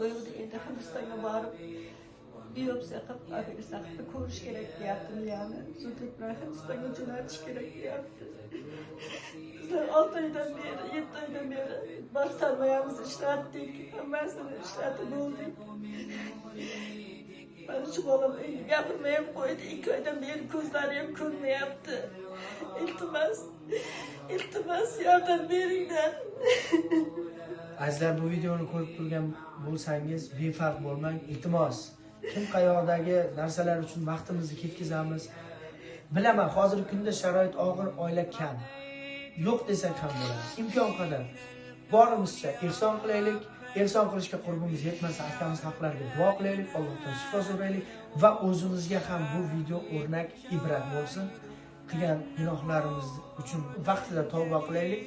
koyuldu. Endi Hindistan'a varıp biyopsiya qilib, operatsiya qilib ko'rish kerak deyapti miyani. Zudlik bilan Hindistonga jo'natish kerak deyapti. Bizlar 6 oydan beri, 7 oydan beri bostirmayamiz ishlatdik. Hammasini ishlatib bo'ldik. Mana shu bolam endi gapirmay ham qo'ydi. 2 oydan beri ko'zlari ham ko'rmayapti. Iltimos yordam beringlar. Azizlar, bu videoni ko'rib turgan bo'lsangiz, befarq bo'lmang. Iltimos, kim qayoqdagi narsalar uchun vaqtimizni ketkazamiz? Bilaman, hozirgi kunda sharoit og'ir, oila kam. Yo'q desak ham bo'ladi. Imkon qadar borimizcha ehson qilaylik. Ehson qilishga qurbimiz yetmasa, akamiz haqlariga duo qilaylik, Allohdan shifo so'raylik va o'zimizga ham bu video o'rnak, ibrat bo'lsin. Qilgan gunohlarimiz uchun vaqtida tavba qilaylik.